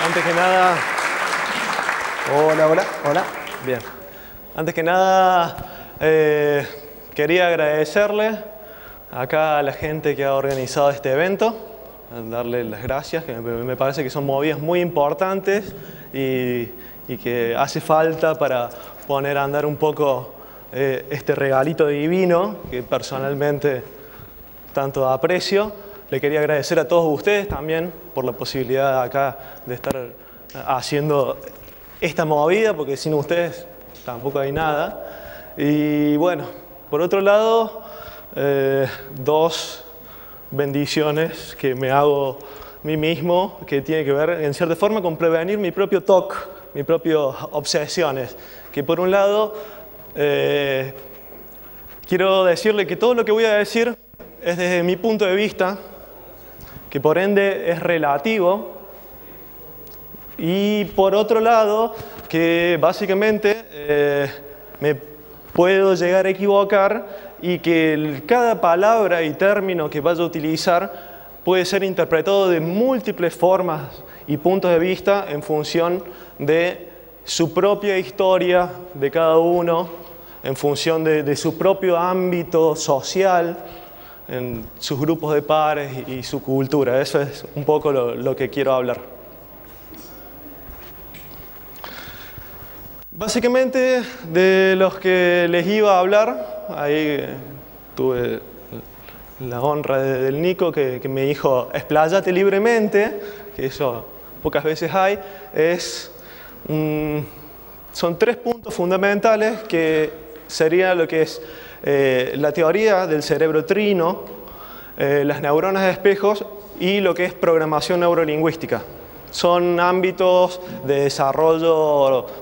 Antes que nada... Hola. Bien. Antes que nada, quería agradecerle acá a la gente que ha organizado este evento, darle las gracias, que me parece que son movidas muy importantes y que hace falta para poner a andar un poco este regalito divino que personalmente tanto aprecio. Le quería agradecer a todos ustedes también por la posibilidad acá de estar haciendo esta movida, porque sin ustedes tampoco hay nada. Y bueno, por otro lado, dos bendiciones que me hago a mí mismo, que tiene que ver en cierta forma con prevenir mi propio TOC, mis propias obsesiones. Que por un lado, quiero decirle que todo lo que voy a decir es desde mi punto de vista, que por ende es relativo, y por otro lado, que básicamente me puedo llegar a equivocar y que cada palabra y término que vaya a utilizar puede ser interpretado de múltiples formas y puntos de vista en función de su propia historia de cada uno, en función de su propio ámbito social, en sus grupos de pares y su cultura. Eso es un poco lo que quiero hablar. Básicamente, de los que les iba a hablar, ahí tuve la honra del Nico que me dijo, expláyate libremente, que eso pocas veces hay, son tres puntos fundamentales que sería lo que es la teoría del cerebro trino, las neuronas de espejos y lo que es programación neurolingüística. Son ámbitos de desarrollo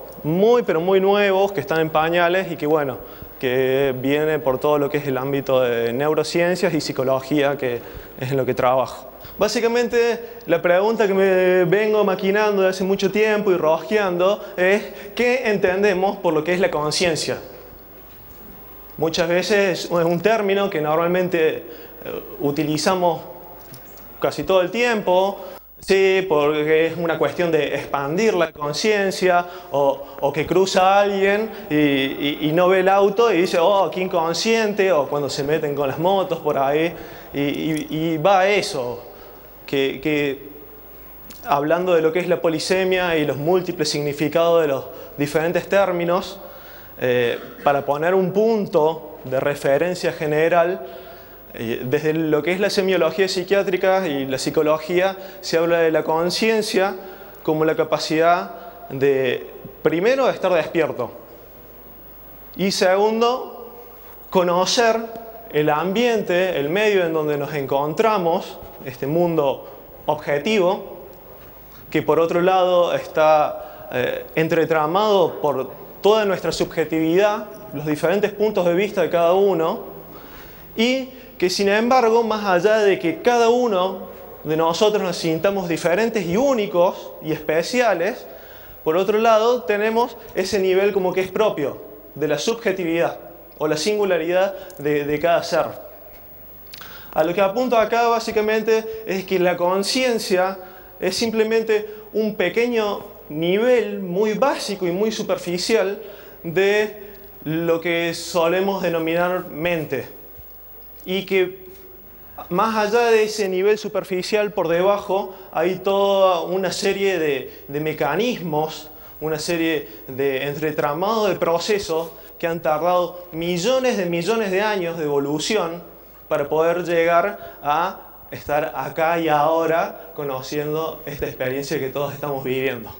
pero muy nuevos, que están en pañales y que, bueno, que viene por todo lo que es el ámbito de neurociencias y psicología, que es en lo que trabajo. Básicamente, la pregunta que me vengo maquinando desde hace mucho tiempo y rosqueando es ¿qué entendemos por lo que es la conciencia? Muchas veces es un término que normalmente utilizamos casi todo el tiempo. Sí, porque es una cuestión de expandir la conciencia o que cruza a alguien y no ve el auto y dice, oh, qué inconsciente, o cuando se meten con las motos por ahí y va a eso, que hablando de lo que es la polisemia y los múltiples significados de los diferentes términos, para poner un punto de referencia general. Desde lo que es la semiología psiquiátrica y la psicología se habla de la conciencia como la capacidad de, primero, estar despierto y segundo, conocer el ambiente, el medio en donde nos encontramos, este mundo objetivo, que por otro lado está entretramado por toda nuestra subjetividad, los diferentes puntos de vista de cada uno, y que sin embargo, más allá de que cada uno de nosotros nos sintamos diferentes y únicos y especiales, por otro lado tenemos ese nivel como que es propio de la subjetividad o la singularidad de cada ser. A lo que apunto acá básicamente es que la conciencia es simplemente un pequeño nivel muy básico y muy superficial de lo que solemos denominar mente. Y que más allá de ese nivel superficial, por debajo, hay toda una serie de mecanismos, una serie de entretramados de procesos que han tardado millones de años de evolución para poder llegar a estar acá y ahora conociendo esta experiencia que todos estamos viviendo.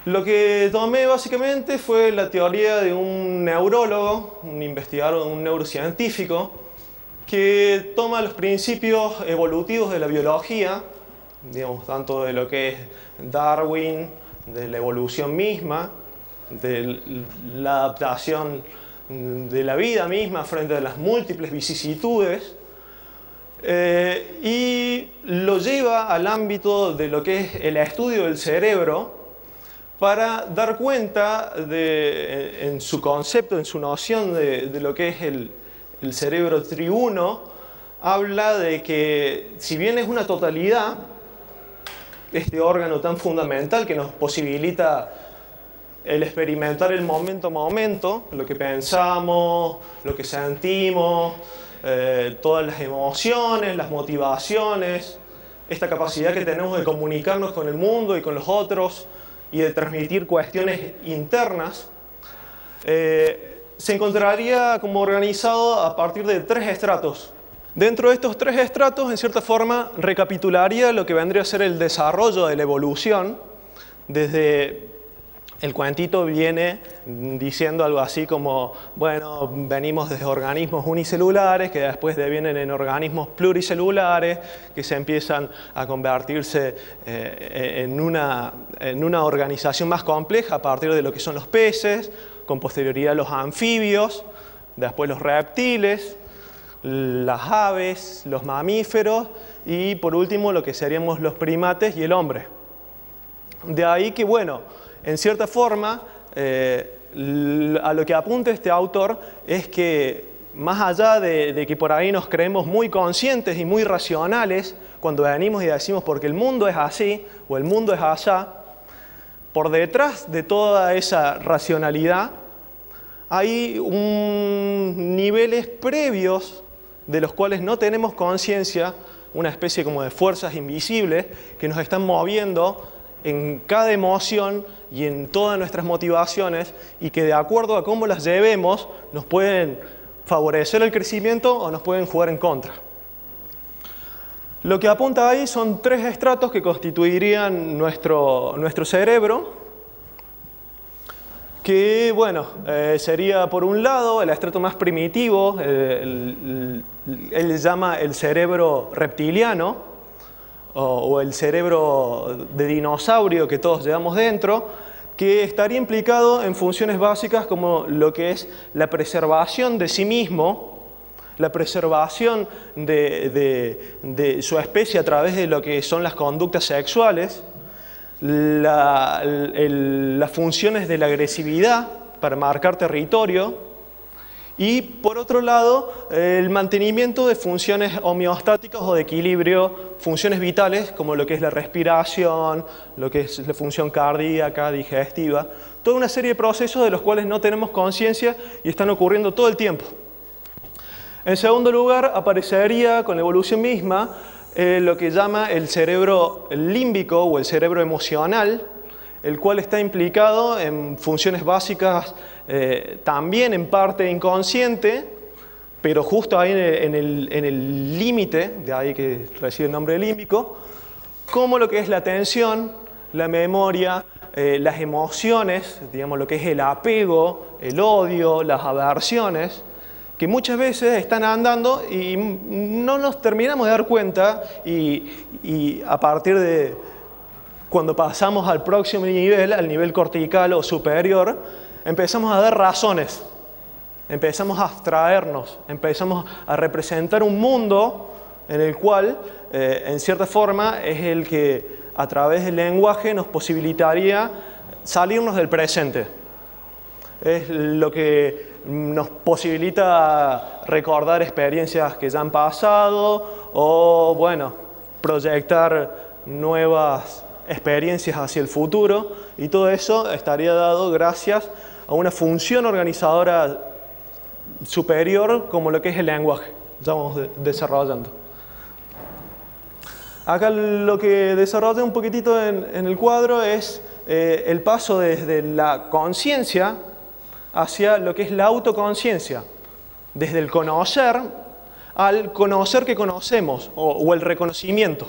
Lo que tomé básicamente fue la teoría de un neurólogo, un investigador, un neurocientífico, que toma los principios evolutivos de la biología, digamos, tanto de lo que es Darwin, de la evolución misma, de la adaptación de la vida misma frente a las múltiples vicisitudes, y lo lleva al ámbito de lo que es el estudio del cerebro, para dar cuenta en su concepto, en su noción de lo que es el cerebro triuno, habla de que si bien es una totalidad, este órgano tan fundamental que nos posibilita el experimentar el momento a momento, lo que pensamos, lo que sentimos, todas las emociones, las motivaciones, esta capacidad que tenemos de comunicarnos con el mundo y con los otros y de transmitir cuestiones internas, se encontraría como organizado a partir de 3 estratos. Dentro de estos 3 estratos, en cierta forma, recapitularía lo que vendría a ser el desarrollo de la evolución. Desde el cuentito viene diciendo algo así como, bueno, venimos desde organismos unicelulares, que después devienen en organismos pluricelulares, que se empiezan a convertirse en una organización más compleja a partir de lo que son los peces, con posterioridad los anfibios, después los reptiles, las aves, los mamíferos y por último lo que seríamos los primates y el hombre. De ahí que, bueno, en cierta forma, a lo que apunta este autor es que más allá de que por ahí nos creemos muy conscientes y muy racionales cuando venimos y decimos porque el mundo es así o el mundo es allá, por detrás de toda esa racionalidad hay niveles previos de los cuales no tenemos conciencia, una especie como de fuerzas invisibles que nos están moviendo en cada emoción y en todas nuestras motivaciones y que de acuerdo a cómo las llevemos nos pueden favorecer el crecimiento o nos pueden jugar en contra. Lo que apunta ahí son 3 estratos que constituirían nuestro cerebro, que, bueno, sería por un lado el estrato más primitivo, él le llama el cerebro reptiliano, o el cerebro de dinosaurio que todos llevamos dentro, que estaría implicado en funciones básicas como lo que es la preservación de sí mismo, la preservación de su especie a través de lo que son las conductas sexuales, las funciones de la agresividad para marcar territorio y, por otro lado, el mantenimiento de funciones homeostáticas o de equilibrio, funciones vitales como lo que es la respiración, lo que es la función cardíaca, digestiva, toda una serie de procesos de los cuales no tenemos conciencia y están ocurriendo todo el tiempo. En segundo lugar, aparecería con la evolución misma lo que llama el cerebro límbico o el cerebro emocional, el cual está implicado en funciones básicas también en parte inconsciente, pero justo ahí en el límite, de ahí que recibe el nombre de límbico, como lo que es la atención, la memoria, las emociones, digamos lo que es el apego, el odio, las aversiones, que muchas veces están andando y no nos terminamos de dar cuenta y a partir de cuando pasamos al próximo nivel, al nivel cortical o superior, empezamos a dar razones, empezamos a abstraernos, empezamos a representar un mundo en el cual, en cierta forma, es el que a través del lenguaje nos posibilitaría salirnos del presente. Es lo que nos posibilita recordar experiencias que ya han pasado o, bueno, proyectar nuevas experiencias hacia el futuro, y todo eso estaría dado gracias a una función organizadora superior como lo que es el lenguaje. Ya vamos desarrollando. Acá lo que desarrolla un poquitito en el cuadro es el paso desde la conciencia hacia lo que es la autoconciencia, desde el conocer al conocer que conocemos o el reconocimiento,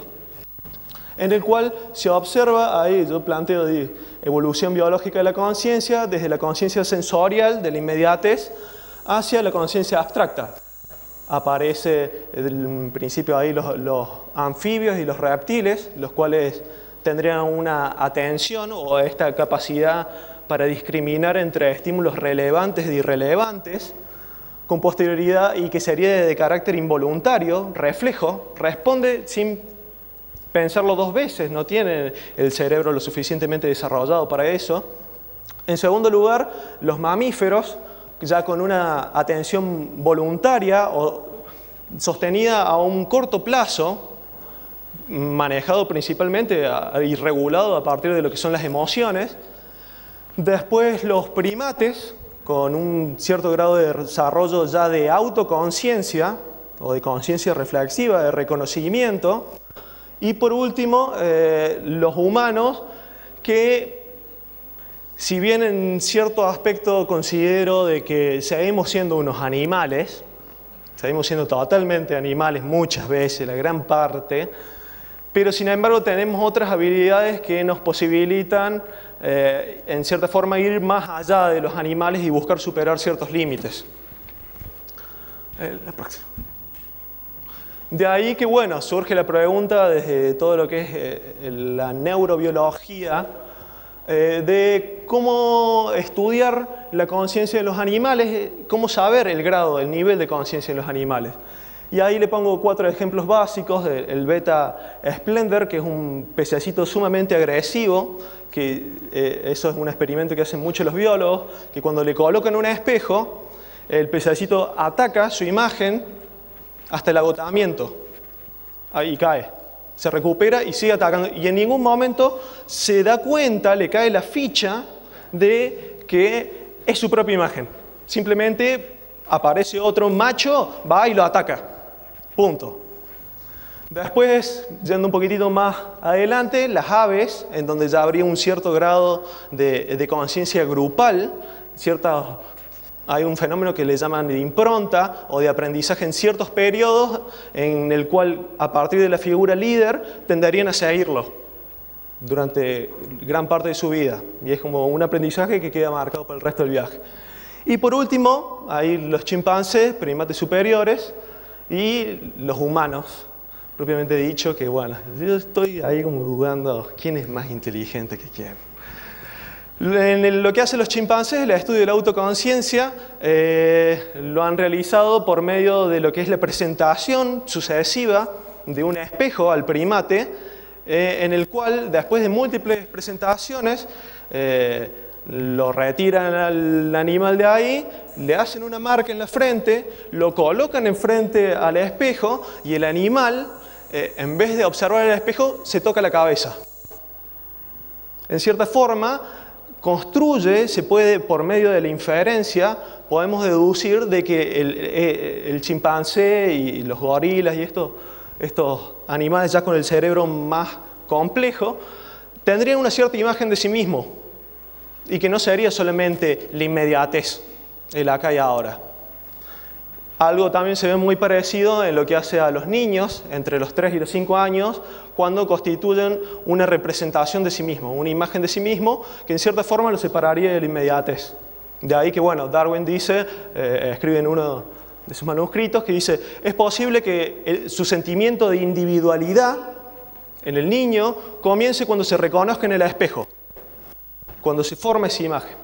en el cual se observa, ahí yo planteo de evolución biológica de la conciencia, desde la conciencia sensorial de la inmediatez hacia la conciencia abstracta. Aparece en principio ahí los anfibios y los reptiles, los cuales tendrían una atención o esta capacidad para discriminar entre estímulos relevantes e irrelevantes, con posterioridad y que sería de carácter involuntario, reflejo, responde sin pensarlo 2 veces, no tiene el cerebro lo suficientemente desarrollado para eso. En segundo lugar, los mamíferos, ya con una atención voluntaria o sostenida a un corto plazo, manejado principalmente y regulado a partir de lo que son las emociones. Después los primates, con un cierto grado de desarrollo ya de autoconciencia o de conciencia reflexiva, de reconocimiento. Y por último, los humanos, que si bien en cierto aspecto considero de que seguimos siendo unos animales, seguimos siendo totalmente animales muchas veces, la gran parte, pero sin embargo tenemos otras habilidades que nos posibilitan en cierta forma ir más allá de los animales y buscar superar ciertos límites. La próxima. De ahí que bueno, surge la pregunta desde todo lo que es la neurobiología, de cómo estudiar la conciencia de los animales, cómo saber el grado, el nivel de conciencia en los animales. Y ahí le pongo 4 ejemplos básicos. El beta splendor, que es un pececito sumamente agresivo, que eso es un experimento que hacen muchos los biólogos, que cuando le colocan un espejo, el pececito ataca su imagen hasta el agotamiento. Ahí cae. Se recupera y sigue atacando. Y en ningún momento se da cuenta, le cae la ficha de que es su propia imagen. Simplemente aparece otro macho, va y lo ataca. Punto. Después, yendo un poquitito más adelante, las aves, en donde ya habría un cierto grado de conciencia grupal, hay un fenómeno que le llaman de impronta o de aprendizaje en ciertos periodos, en el cual, a partir de la figura líder, tenderían a seguirlo durante gran parte de su vida. Y es como un aprendizaje que queda marcado para el resto del viaje. Y por último, hay los chimpancés, primates superiores, y los humanos, propiamente dicho, que bueno, yo estoy ahí como dudando quién es más inteligente que quién. En lo que hacen los chimpancés, el estudio de la autoconciencia, lo han realizado por medio de lo que es la presentación sucesiva de un espejo al primate, en el cual, después de múltiples presentaciones, lo retiran al animal de ahí, le hacen una marca en la frente, lo colocan enfrente al espejo y el animal, en vez de observar el espejo, se toca la cabeza. En cierta forma, construye, se puede, por medio de la inferencia, podemos deducir de que el chimpancé y los gorilas y estos animales ya con el cerebro más complejo, tendrían una cierta imagen de sí mismo. Y que no sería solamente la inmediatez, el acá y ahora. Algo también se ve muy parecido en lo que hace a los niños, entre los 3 y los 5 años, cuando constituyen una representación de sí mismo, una imagen de sí mismo, que en cierta forma lo separaría de la inmediatez. De ahí que, bueno, Darwin dice, escribe en uno de sus manuscritos, que dice, es posible que su sentimiento de individualidad en el niño comience cuando se reconozca en el espejo, cuando se forma esa imagen.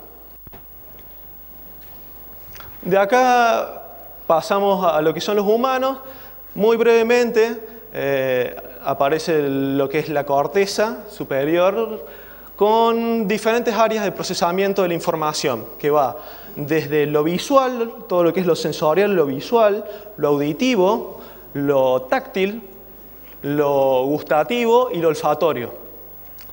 De acá pasamos a lo que son los humanos. Muy brevemente aparece lo que es la corteza superior, con diferentes áreas de procesamiento de la información, que va desde lo visual, todo lo que es lo sensorial, lo visual, lo auditivo, lo táctil, lo gustativo y lo olfatorio.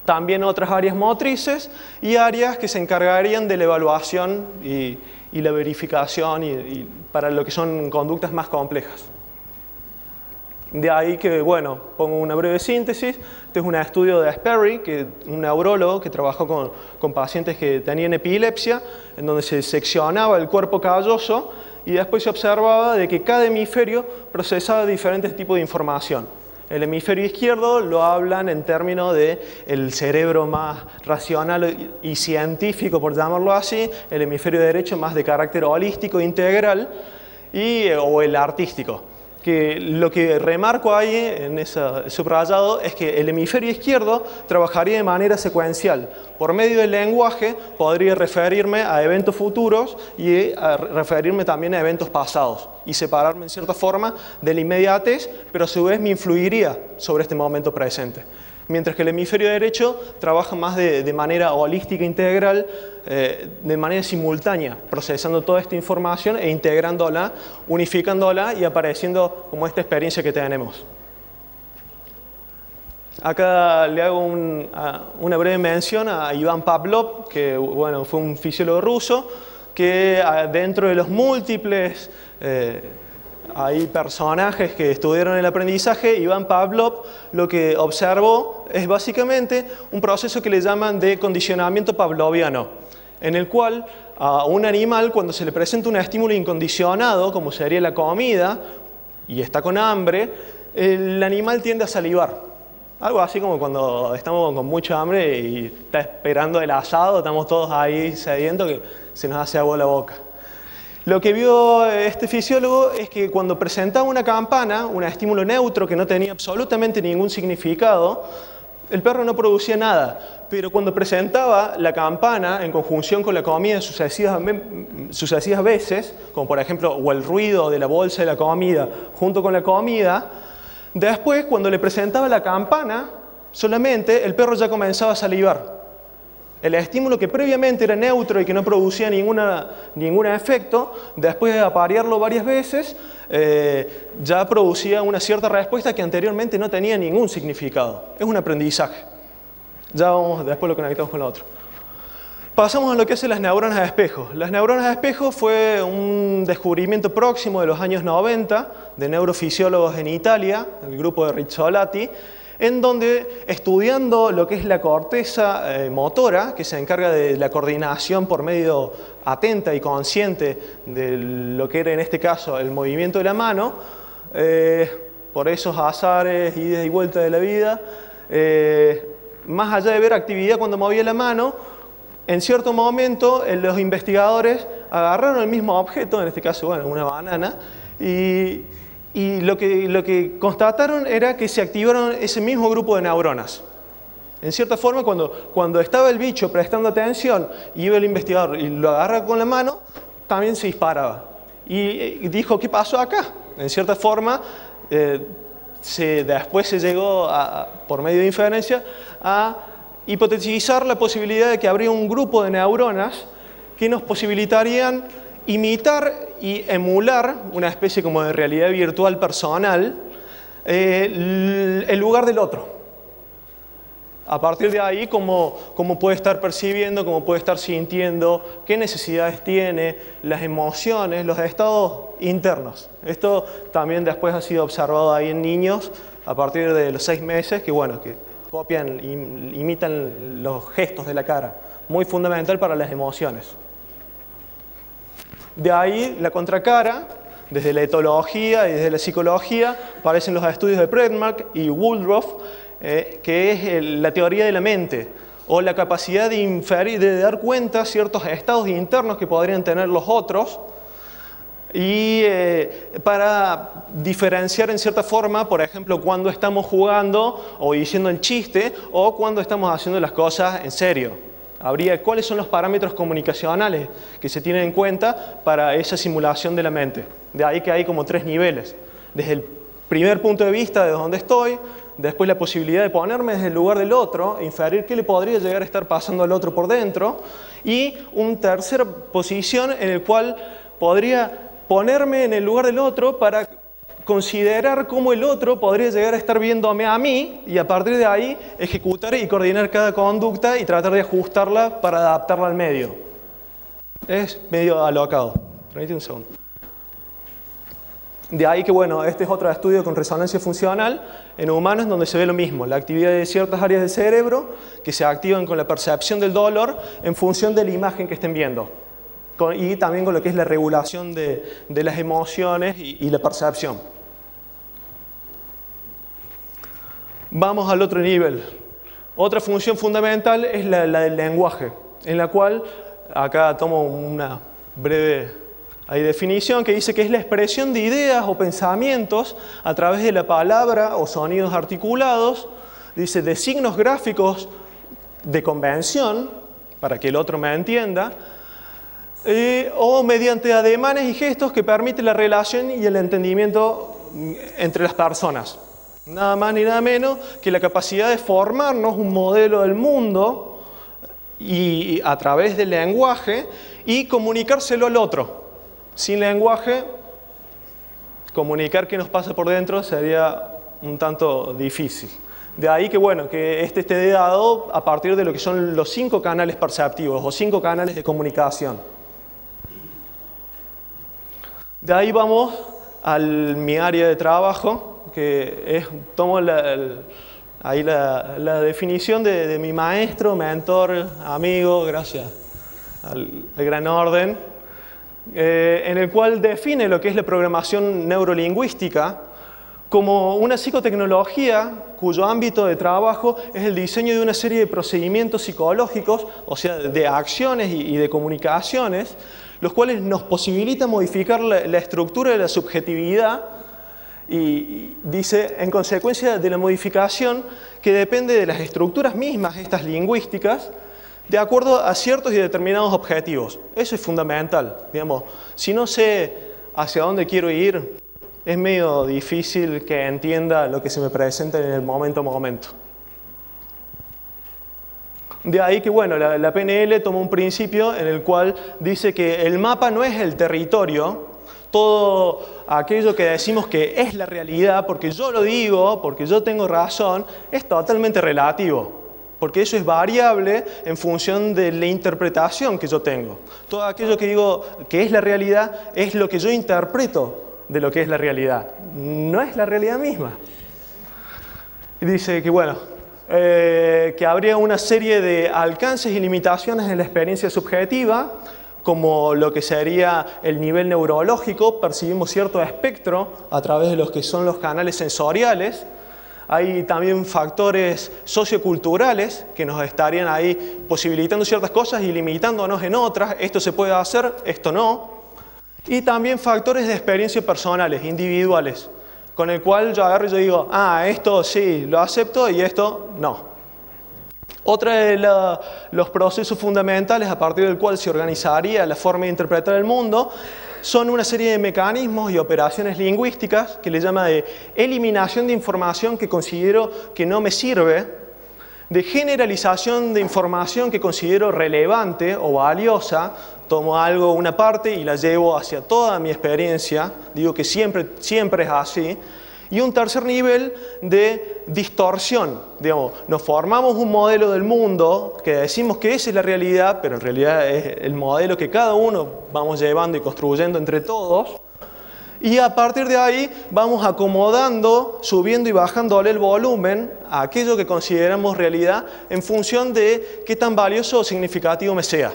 También otras áreas motrices y áreas que se encargarían de la evaluación y la verificación y para lo que son conductas más complejas. De ahí que, bueno, pongo una breve síntesis. Este es un estudio de Sperry, un neurólogo que trabajó con pacientes que tenían epilepsia, en donde se seccionaba el cuerpo calloso y después se observaba de que cada hemisferio procesaba diferentes tipos de información. El hemisferio izquierdo lo hablan en términos de el cerebro más racional y científico, por llamarlo así. El hemisferio derecho más de carácter holístico, integral, o el artístico. Que lo que remarco ahí en ese subrayado es que el hemisferio izquierdo trabajaría de manera secuencial. Por medio del lenguaje podría referirme a eventos futuros y a referirme también a eventos pasados y separarme en cierta forma de la inmediatez, pero a su vez me influiría sobre este momento presente. Mientras que el hemisferio derecho trabaja más de manera holística, integral, de manera simultánea, procesando toda esta información e integrándola, unificándola y apareciendo como esta experiencia que tenemos. Acá le hago una breve mención a Iván Pavlov, que bueno, fue un fisiólogo ruso, que dentro de los múltiples hay personajes que estudiaron el aprendizaje. Iván Pavlov lo que observó es básicamente un proceso que le llaman de condicionamiento pavloviano, en el cual a un animal, cuando se le presenta un estímulo incondicionado, como sería la comida, y está con hambre, el animal tiende a salivar. Algo así como cuando estamos con mucha hambre y está esperando el asado, estamos todos ahí sedientos que se nos hace agua la boca. Lo que vio este fisiólogo es que cuando presentaba una campana, un estímulo neutro que no tenía absolutamente ningún significado, el perro no producía nada. Pero cuando presentaba la campana en conjunción con la comida sucesivas veces, como por ejemplo o el ruido de la bolsa de la comida junto con la comida, después cuando le presentaba la campana solamente, el perro ya comenzaba a salivar. El estímulo que previamente era neutro y que no producía ningún efecto, después de aparearlo varias veces, ya producía una cierta respuesta que anteriormente no tenía ningún significado. Es un aprendizaje. Ya vamos, después lo conectamos con lo otro. Pasamos a lo que hacen las neuronas de espejo. Las neuronas de espejo fue un descubrimiento próximo de los años 90 de neurofisiólogos en Italia, el grupo de Rizzolatti, en donde estudiando lo que es la corteza motora, que se encarga de la coordinación por medio atenta y consciente de lo que era en este caso el movimiento de la mano, por esos azares, idas y vueltas de la vida, más allá de ver actividad cuando movía la mano, en cierto momento los investigadores agarraron el mismo objeto, en este caso bueno, una banana, y lo que constataron era que se activaron ese mismo grupo de neuronas. En cierta forma, cuando estaba el bicho prestando atención y iba el investigador y lo agarra con la mano, también se disparaba. Y dijo, ¿qué pasó acá? En cierta forma, después se llegó, por medio de inferencia, a hipotetizar la posibilidad de que habría un grupo de neuronas que nos posibilitarían imitar y emular una especie como de realidad virtual personal el lugar del otro. A partir de ahí, cómo puede estar percibiendo, cómo puede estar sintiendo, qué necesidades tiene, las emociones, los estados internos. Esto también después ha sido observado ahí en niños a partir de los 6 meses, que bueno, que copian, imitan los gestos de la cara. Muy fundamental para las emociones. De ahí la contracara, desde la etología y desde la psicología, aparecen los estudios de Bredmark y Woodruff, que es la teoría de la mente, o la capacidad de inferir, de dar cuenta ciertos estados internos que podrían tener los otros, y para diferenciar en cierta forma, por ejemplo, cuando estamos jugando o diciendo el chiste, o cuando estamos haciendo las cosas en serio. ¿Cuáles son los parámetros comunicacionales que se tienen en cuenta para esa simulación de la mente? De ahí que hay como 3 niveles. Desde el primer punto de vista de donde estoy, después la posibilidad de ponerme desde el lugar del otro, inferir qué le podría llegar a estar pasando al otro por dentro, y una tercera posición en el cual podría ponerme en el lugar del otro para considerar cómo el otro podría llegar a estar viéndome a mí y a partir de ahí ejecutar y coordinar cada conducta y tratar de ajustarla para adaptarla al medio. Es medio alocado. Permíteme un segundo. De ahí que bueno, este es otro estudio con resonancia funcional en humanos donde se ve lo mismo, la actividad de ciertas áreas del cerebro que se activan con la percepción del dolor en función de la imagen que estén viendo. Y también con lo que es la regulación de las emociones y la percepción. Vamos al otro nivel. Otra función fundamental es la del lenguaje, en la cual, acá tomo una breve definición que dice que es la expresión de ideas o pensamientos a través de la palabra o sonidos articulados, dice de signos gráficos de convención, para que el otro me entienda, o mediante ademanes y gestos que permiten la relación y el entendimiento entre las personas. Nada más ni nada menos que la capacidad de formarnos un modelo del mundo y a través del lenguaje y comunicárselo al otro. Sin lenguaje, comunicar qué nos pasa por dentro sería un tanto difícil. De ahí que, bueno, que este esté dado a partir de lo que son los 5 canales perceptivos o 5 canales de comunicación. De ahí vamos a mi área de trabajo, que es, tomo ahí la definición de mi maestro, mentor, amigo, gracias al Gran Orden, en el cual define lo que es la programación neurolingüística como una psicotecnología cuyo ámbito de trabajo es el diseño de una serie de procedimientos psicológicos, o sea, de acciones y de comunicaciones, los cuales nos posibilitan modificar la estructura de la subjetividad y dice, en consecuencia de la modificación que depende de las estructuras mismas, estas lingüísticas, de acuerdo a ciertos y determinados objetivos. Eso es fundamental. Digamos, si no sé hacia dónde quiero ir, es medio difícil que entienda lo que se me presenta en el momento a momento. De ahí que, bueno, la PNL toma un principio en el cual dice que el mapa no es el territorio, todo aquello que decimos que es la realidad, porque yo lo digo, porque yo tengo razón, es totalmente relativo. Porque eso es variable en función de la interpretación que yo tengo. Todo aquello que digo que es la realidad es lo que yo interpreto de lo que es la realidad. No es la realidad misma. Y dice que, bueno, que habría una serie de alcances y limitaciones en la experiencia subjetiva, como lo que sería el nivel neurológico. Percibimos cierto espectro a través de los que son los canales sensoriales. Hay también factores socioculturales que nos estarían ahí posibilitando ciertas cosas y limitándonos en otras. Esto se puede hacer, esto no. Y también factores de experiencia personales, individuales, con el cual yo agarro y yo digo, ah, esto sí, lo acepto y esto no. Otra de los procesos fundamentales a partir del cual se organizaría la forma de interpretar el mundo son una serie de mecanismos y operaciones lingüísticas que le llama de eliminación de información que considero que no me sirve, de generalización de información que considero relevante o valiosa. Tomo algo, una parte, y la llevo hacia toda mi experiencia. Digo que siempre es así. Y un tercer nivel de distorsión. Digamos, nos formamos un modelo del mundo que decimos que esa es la realidad, pero en realidad es el modelo que cada uno vamos llevando y construyendo entre todos. Y a partir de ahí vamos acomodando, subiendo y bajándole el volumen a aquello que consideramos realidad en función de qué tan valioso o significativo me sea.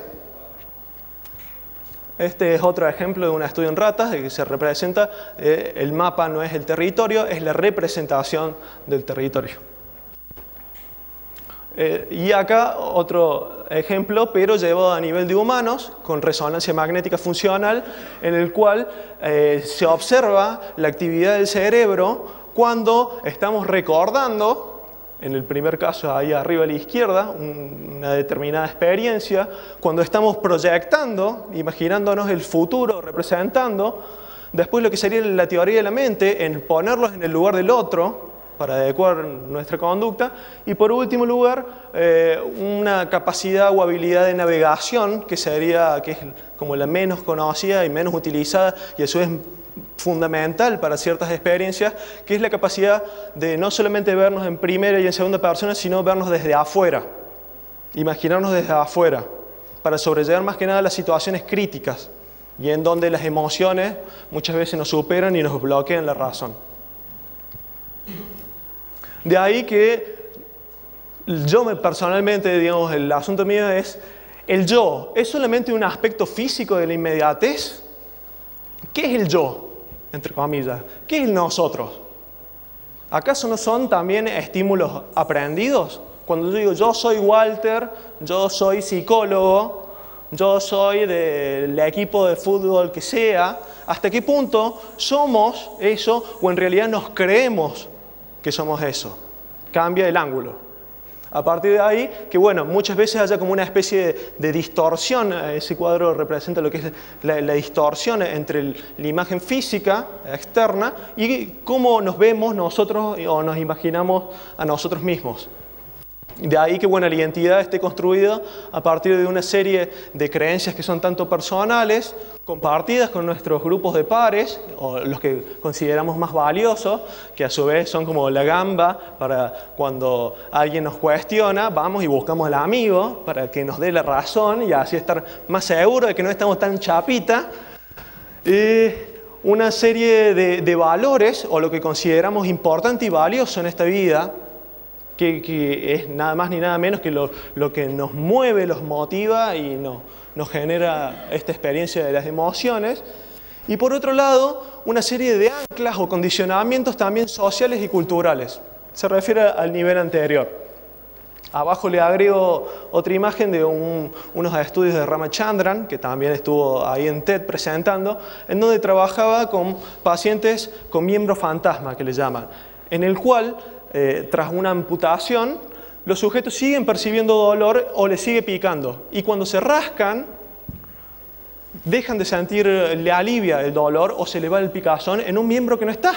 Este es otro ejemplo de un estudio en ratas, de que se representa, el mapa no es el territorio, es la representación del territorio. Y acá otro ejemplo, pero llevado a nivel de humanos, con resonancia magnética funcional, en el cual se observa la actividad del cerebro cuando estamos recordando, en el primer caso ahí arriba a la izquierda, una determinada experiencia, cuando estamos proyectando, imaginándonos el futuro, representando, después lo que sería la teoría de la mente, en ponerlos en el lugar del otro, para adecuar nuestra conducta, y por último lugar, una capacidad o habilidad de navegación, que es como la menos conocida y menos utilizada, y a su vez fundamental para ciertas experiencias, que es la capacidad de no solamente vernos en primera y en segunda persona, sino vernos desde afuera, imaginarnos desde afuera, para sobrellevar más que nada las situaciones críticas, y en donde las emociones muchas veces nos superan y nos bloquean la razón. De ahí que yo personalmente, digamos, el asunto mío es, ¿el yo es solamente un aspecto físico de la inmediatez? ¿Qué es el yo? Entre comillas. ¿Qué es el nosotros? ¿Acaso no son también estímulos aprendidos? Cuando yo digo, yo soy Walter, yo soy psicólogo, yo soy del equipo de fútbol que sea, ¿hasta qué punto somos eso o en realidad nos creemos que somos eso? Cambia el ángulo. A partir de ahí, que bueno, muchas veces haya como una especie de distorsión. Ese cuadro representa lo que es la distorsión entre la imagen física externa y cómo nos vemos nosotros o nos imaginamos a nosotros mismos. De ahí que bueno, la identidad esté construida a partir de una serie de creencias que son tanto personales, compartidas con nuestros grupos de pares, o los que consideramos más valiosos, que a su vez son como la gamba para cuando alguien nos cuestiona, vamos y buscamos al amigo para que nos dé la razón y así estar más seguros de que no estamos tan chapita. Una serie de valores, o lo que consideramos importante y valioso en esta vida, que es nada más ni nada menos que lo que nos mueve, los motiva y nos genera esta experiencia de las emociones. Y por otro lado, una serie de anclas o condicionamientos también sociales y culturales. Se refiere al nivel anterior. Abajo le agrego otra imagen de unos estudios de Ramachandran, que también estuvo ahí en TED presentando, en donde trabajaba con pacientes con miembro fantasma, que le llaman, en el cual tras una amputación, los sujetos siguen percibiendo dolor o les sigue picando. Y cuando se rascan, dejan de sentir, le alivia el dolor o se le va el picazón en un miembro que no está.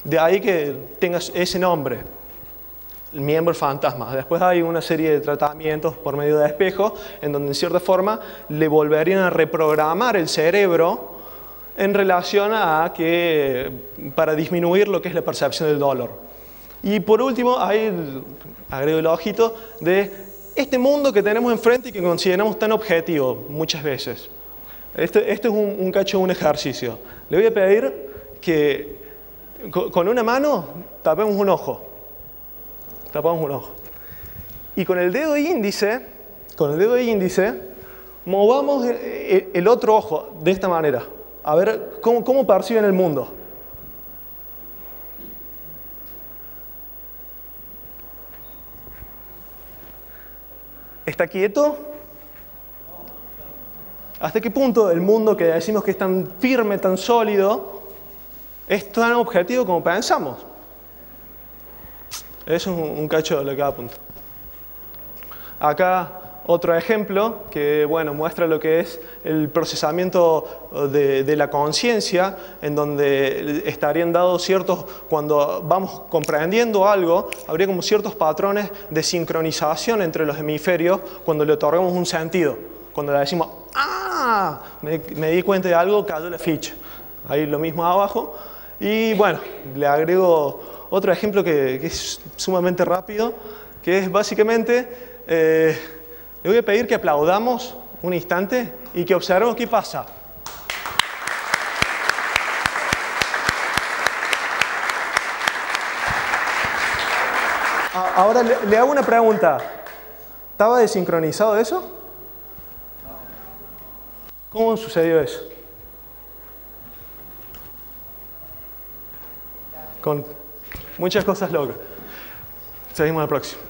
De ahí que tenga ese nombre, el miembro fantasma. Después hay una serie de tratamientos por medio de espejos, en donde en cierta forma le volverían a reprogramar el cerebro en relación a que, para disminuir lo que es la percepción del dolor. Y por último, ahí agrego el ojito de este mundo que tenemos enfrente y que consideramos tan objetivo muchas veces. Esto es un cacho, un ejercicio. Le voy a pedir que con una mano tapemos un ojo. Tapamos un ojo. Y con el dedo índice, movamos el otro ojo de esta manera. A ver cómo perciben el mundo. ¿Está quieto? ¿Hasta qué punto el mundo que decimos que es tan firme, tan sólido, es tan objetivo como pensamos? Eso es un cacho de lo que apunto. Acá otro ejemplo que bueno, muestra lo que es el procesamiento de la conciencia, en donde estarían dados ciertos, cuando vamos comprendiendo algo, habría como ciertos patrones de sincronización entre los hemisferios cuando le otorgamos un sentido. Cuando le decimos, ¡ah! Me di cuenta de algo, cayó la ficha. Ahí lo mismo abajo. Y bueno, le agrego otro ejemplo que es sumamente rápido, que es básicamente... le voy a pedir que aplaudamos un instante y que observemos qué pasa. Ahora le hago una pregunta. ¿Estaba desincronizado eso? ¿Cómo sucedió eso? Con muchas cosas locas. Seguimos al próximo.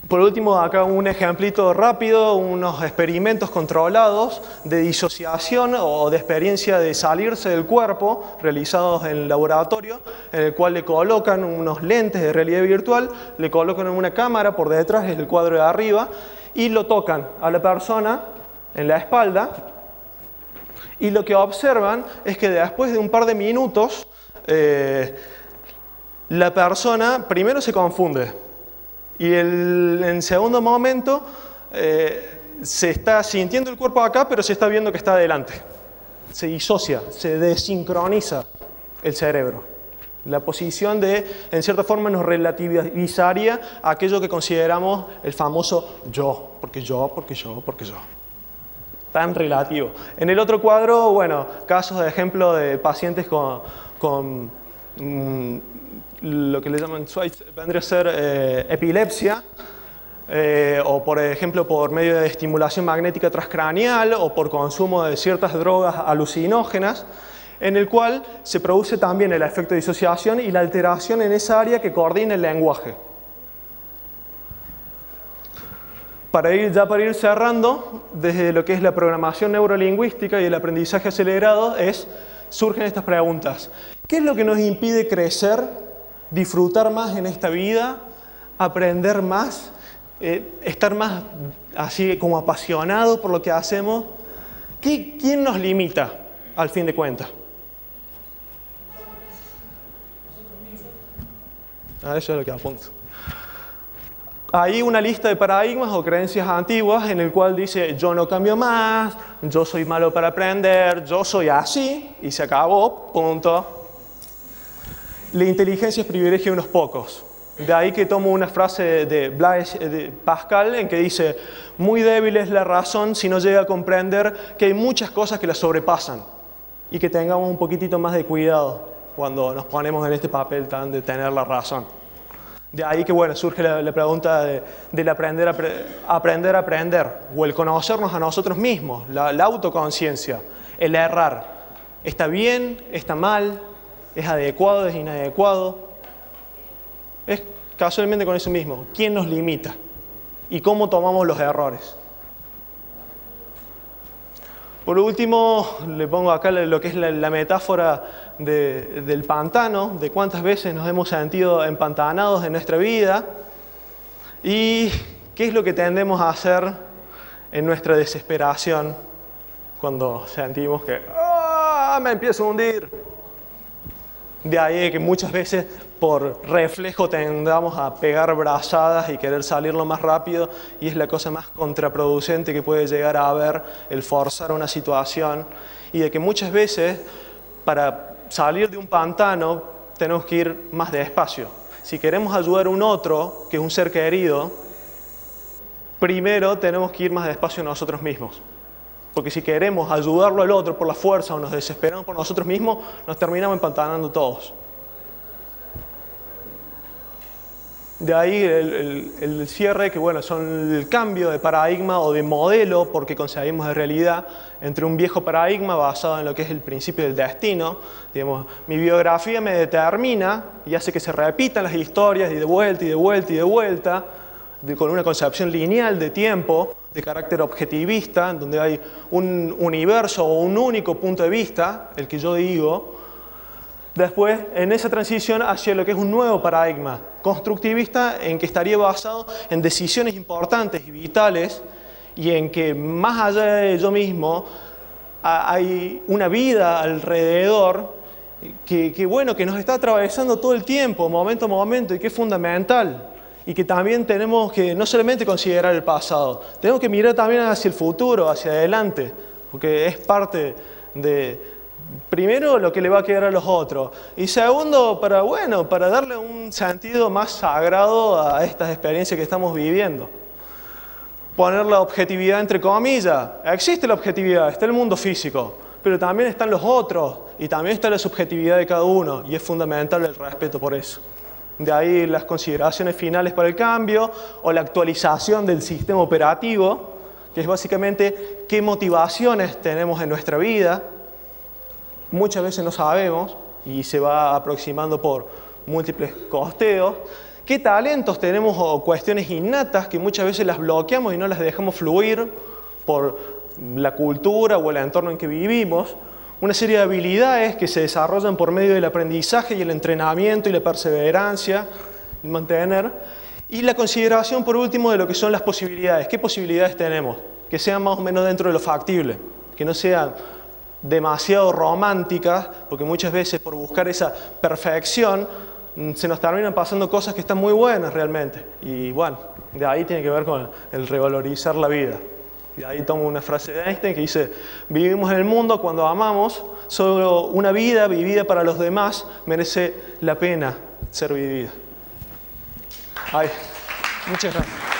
Por último, acá un ejemplito rápido, unos experimentos controlados de disociación o de experiencia de salirse del cuerpo realizados en el laboratorio, en el cual le colocan unos lentes de realidad virtual, le colocan una cámara por detrás del cuadro de arriba y lo tocan a la persona en la espalda, y lo que observan es que después de un par de minutos la persona primero se confunde. Y en segundo momento se está sintiendo el cuerpo acá, pero se está viendo que está adelante. Se disocia, se desincroniza el cerebro. La posición en cierta forma, nos relativizaría aquello que consideramos el famoso yo, porque yo, porque yo, porque yo. Tan relativo. En el otro cuadro, bueno, casos de ejemplo de pacientes con lo que le llaman vendría a ser epilepsia, o por ejemplo por medio de estimulación magnética transcraneal o por consumo de ciertas drogas alucinógenas, en el cual se produce también el efecto de disociación y la alteración en esa área que coordina el lenguaje. Para ir cerrando, desde lo que es la programación neurolingüística y el aprendizaje acelerado, surgen estas preguntas. ¿Qué es lo que nos impide crecer, disfrutar más en esta vida, aprender más, estar más así como apasionado por lo que hacemos? ¿Quién nos limita al fin de cuentas? Eso es lo que apunto. hay una lista de paradigmas o creencias antiguas en el cual dice yo no cambio más, yo soy malo para aprender, yo soy así y se acabó, punto. La inteligencia es privilegio de unos pocos. De ahí que tomo una frase de Blaise de Pascal en que dice muy débil es la razón si no llega a comprender que hay muchas cosas que la sobrepasan y que tengamos un poquitito más de cuidado cuando nos ponemos en este papel tan de tener la razón. De ahí que bueno, surge la pregunta del aprender a aprender, o el conocernos a nosotros mismos, la autoconciencia, el errar. ¿Está bien? ¿Está mal? ¿Es adecuado? ¿Es inadecuado? Es casualmente con eso mismo. ¿Quién nos limita? ¿Y cómo tomamos los errores? Por último, le pongo acá lo que es la metáfora del pantano, de cuántas veces nos hemos sentido empantanados en nuestra vida y qué es lo que tendemos a hacer en nuestra desesperación cuando sentimos que me empiezo a hundir. De ahí que muchas veces por reflejo tendamos a pegar brazadas y querer salir lo más rápido, y es la cosa más contraproducente que puede llegar a haber el forzar una situación, y de que muchas veces para salir de un pantano tenemos que ir más despacio. Si queremos ayudar a un otro, que es un ser querido, primero tenemos que ir más despacio nosotros mismos. Porque si queremos ayudarlo al otro por la fuerza o nos desesperamos por nosotros mismos, nos terminamos empantanando todos. De ahí el cierre, que bueno, son el cambio de paradigma o de modelo, porque conseguimos de realidad, entre un viejo paradigma basado en lo que es el principio del destino. Digamos, mi biografía me determina y hace que se repitan las historias y de vuelta y de vuelta y de vuelta, con una concepción lineal de tiempo, de carácter objetivista, en donde hay un universo o un único punto de vista, el que yo digo. Después, en esa transición hacia lo que es un nuevo paradigma constructivista, en que estaría basado en decisiones importantes y vitales, y en que más allá de yo mismo hay una vida alrededor que bueno, que nos está atravesando todo el tiempo, momento a momento, y que es fundamental. Y que también tenemos que no solamente considerar el pasado, tenemos que mirar también hacia el futuro, hacia adelante, porque es parte de, primero, lo que le va a quedar a los otros, y segundo, para darle un sentido más sagrado a estas experiencias que estamos viviendo. Poner la objetividad entre comillas. Existe la objetividad, está el mundo físico, pero también están los otros, y también está la subjetividad de cada uno, y es fundamental el respeto por eso. De ahí las consideraciones finales para el cambio o la actualización del sistema operativo, que es básicamente qué motivaciones tenemos en nuestra vida. Muchas veces no sabemos y se va aproximando por múltiples costeos. ¿Qué talentos tenemos o cuestiones innatas que muchas veces las bloqueamos y no las dejamos fluir por la cultura o el entorno en que vivimos? Una serie de habilidades que se desarrollan por medio del aprendizaje y el entrenamiento y la perseverancia, el mantener. Y la consideración, por último, de lo que son las posibilidades. ¿Qué posibilidades tenemos? Que sean más o menos dentro de lo factible, que no sean demasiado románticas, porque muchas veces por buscar esa perfección se nos terminan pasando cosas que están muy buenas realmente. Y bueno, de ahí tiene que ver con el revalorizar la vida. Y ahí tomo una frase de Einstein que dice: vivimos en el mundo cuando amamos, solo una vida vivida para los demás merece la pena ser vivida. Ay, muchas gracias.